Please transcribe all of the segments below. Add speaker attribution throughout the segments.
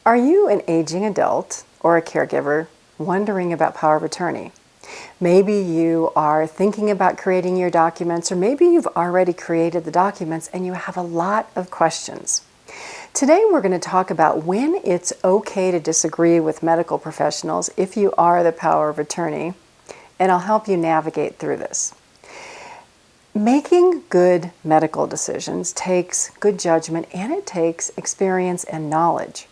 Speaker 1: Are you an aging adult or a caregiver wondering about power of attorney? Maybe you are thinking about creating your documents, or maybe you've already created the documents and you have a lot of questions. Today we're going to talk about when it's okay to disagree with medical professionals if you are the power of attorney, and I'll help you navigate through this. Making good medical decisions takes good judgment, and it takes experience and knowledge.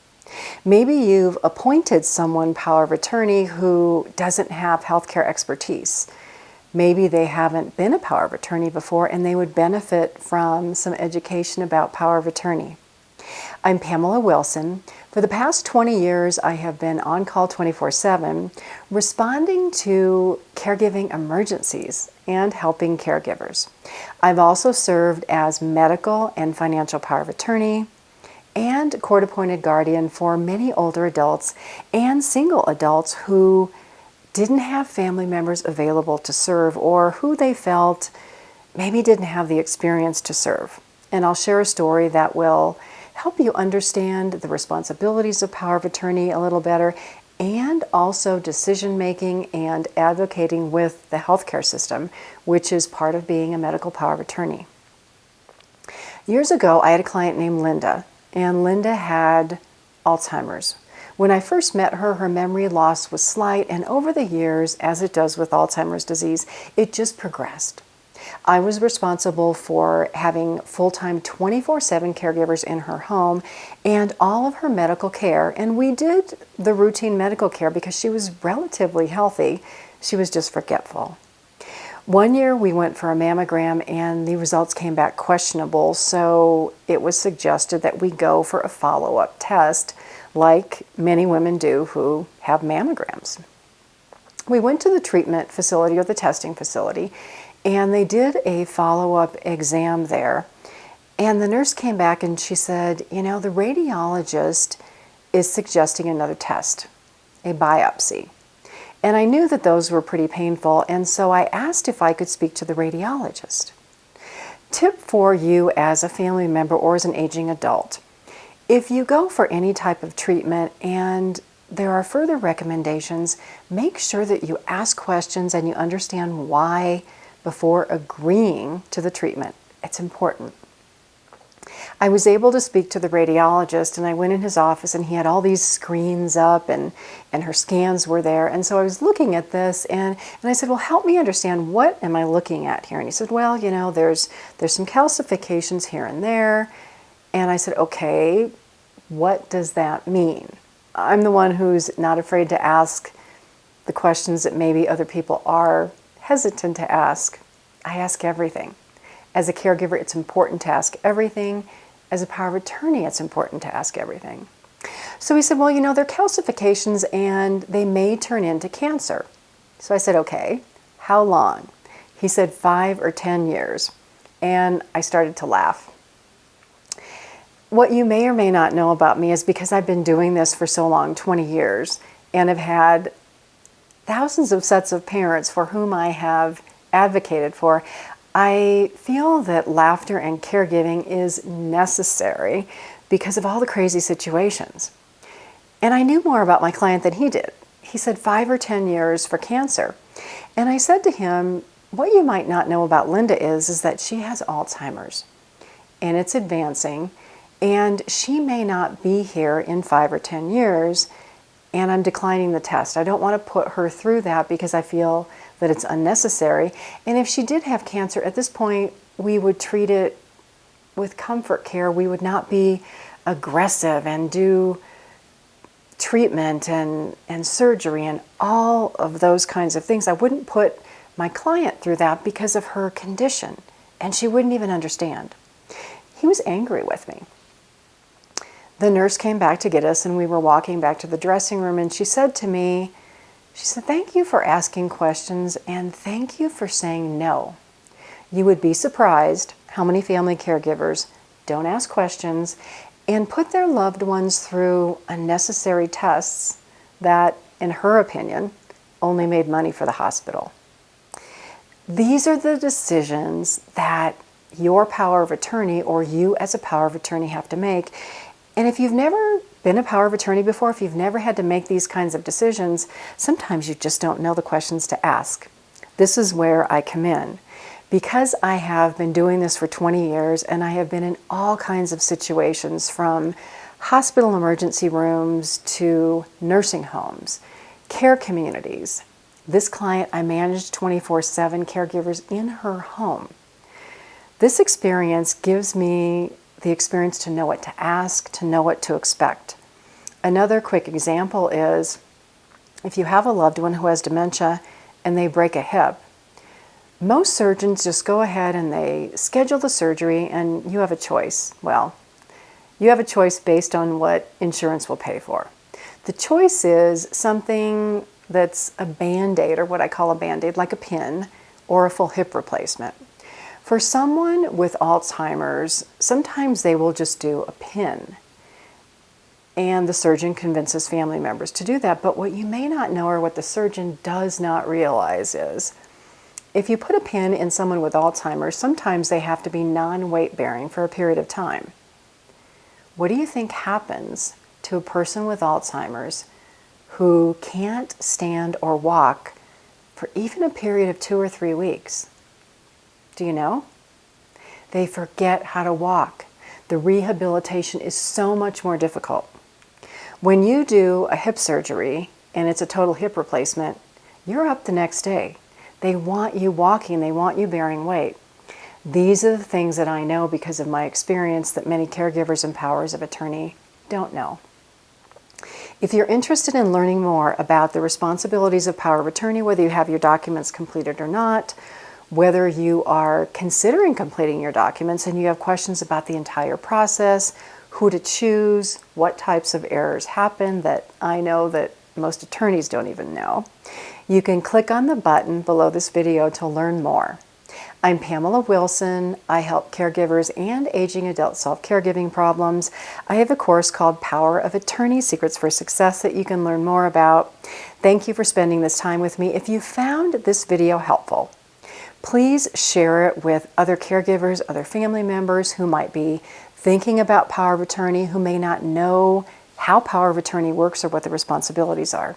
Speaker 1: Maybe you've appointed someone power of attorney who doesn't have healthcare expertise. Maybe they haven't been a power of attorney before and they would benefit from some education about power of attorney. I'm Pamela Wilson. For the past 20 years, I have been on call 24/7, responding to caregiving emergencies and helping caregivers. I've also served as medical and financial power of attorney and court-appointed guardian for many older adults and single adults who didn't have family members available to serve, or who they felt maybe didn't have the experience to serve. And I'll share a story that will help you understand the responsibilities of power of attorney a little better, and also decision-making and advocating with the healthcare system, which is part of being a medical power of attorney. Years ago, I had a client named Linda, and Linda had Alzheimer's. When I first met her, her memory loss was slight, and over the years, as it does with Alzheimer's disease, it just progressed. I was responsible for having full-time 24/7 caregivers in her home and all of her medical care, and we did the routine medical care because she was relatively healthy. She was just forgetful. One year we went for a mammogram and the results came back questionable, so it was suggested that we go for a follow-up test like many women do who have mammograms. We went to the treatment facility or the testing facility, and they did a follow-up exam there. And the nurse came back and she said, the radiologist is suggesting another test, a biopsy. And I knew that those were pretty painful, and so I asked if I could speak to the radiologist. Tip for you as a family member or as an aging adult: if you go for any type of treatment and there are further recommendations, make sure that you ask questions and you understand why before agreeing to the treatment. It's important. I was able to speak to the radiologist, and I went in his office and he had all these screens up and her scans were there. And so I was looking at this and I said, well, help me understand, what am I looking at here? And he said, well, there's some calcifications here and there. And I said, okay, what does that mean? I'm the one who's not afraid to ask the questions that maybe other people are hesitant to ask. I ask everything. As a caregiver, it's important to ask everything. As a power of attorney, it's important to ask everything. So he said, well, they're calcifications and they may turn into cancer. So I said, okay, how long? He said 5 or 10 years. And I started to laugh. What you may or may not know about me is because I've been doing this for so long, 20 years, and have had thousands of sets of parents for whom I have advocated for, I feel that laughter and caregiving is necessary because of all the crazy situations. And I knew more about my client than he did. He said 5 or 10 years for cancer. And I said to him, what you might not know about Linda is that she has Alzheimer's, and it's advancing, and she may not be here in 5 or 10 years, and I'm declining the test. I don't want to put her through that because I feel that it's unnecessary. And if she did have cancer, at this point, we would treat it with comfort care. We would not be aggressive and do treatment and surgery and all of those kinds of things. I wouldn't put my client through that because of her condition, and she wouldn't even understand. He was angry with me. The nurse came back to get us, and we were walking back to the dressing room, and she said to me, thank you for asking questions, and thank you for saying no. You would be surprised how many family caregivers don't ask questions and put their loved ones through unnecessary tests that, in her opinion, only made money for the hospital. These are the decisions that your power of attorney or you as a power of attorney have to make. And if you've never been a power of attorney before, if you've never had to make these kinds of decisions, sometimes you just don't know the questions to ask. This is where I come in. Because I have been doing this for 20 years and I have been in all kinds of situations, from hospital emergency rooms to nursing homes, care communities. This client, I managed 24/7 caregivers in her home. This experience gives me the experience to know what to ask, to know what to expect. Another quick example is if you have a loved one who has dementia and they break a hip, most surgeons just go ahead and they schedule the surgery and you have a choice. Well, you have a choice based on what insurance will pay for. The choice is something that's a Band-Aid, or what I call a Band-Aid, like a pin, or a full hip replacement. For someone with Alzheimer's, sometimes they will just do a pin, and the surgeon convinces family members to do that. But what you may not know, or what the surgeon does not realize, is if you put a pin in someone with Alzheimer's, sometimes they have to be non-weight bearing for a period of time. What do you think happens to a person with Alzheimer's who can't stand or walk for even a period of 2 or 3 weeks? Do you know? They forget how to walk. The rehabilitation is so much more difficult. When you do a hip surgery and it's a total hip replacement, you're up the next day. They want you walking, they want you bearing weight. These are the things that I know because of my experience that many caregivers and powers of attorney don't know. If you're interested in learning more about the responsibilities of power of attorney, whether you have your documents completed or not, whether you are considering completing your documents and you have questions about the entire process, who to choose, what types of errors happen that I know that most attorneys don't even know, you can click on the button below this video to learn more. I'm Pamela Wilson. I help caregivers and aging adult self-caregiving problems. I have a course called Power of Attorney Secrets for Success that you can learn more about. Thank you for spending this time with me. If you found this video helpful, please share it with other caregivers, other family members who might be thinking about power of attorney, who may not know how power of attorney works or what the responsibilities are.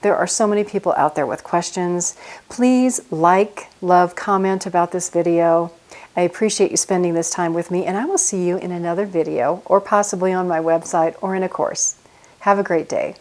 Speaker 1: There are so many people out there with questions. Please like, love, comment about this video. I appreciate you spending this time with me, and I will see you in another video, or possibly on my website or in a course. Have a great day.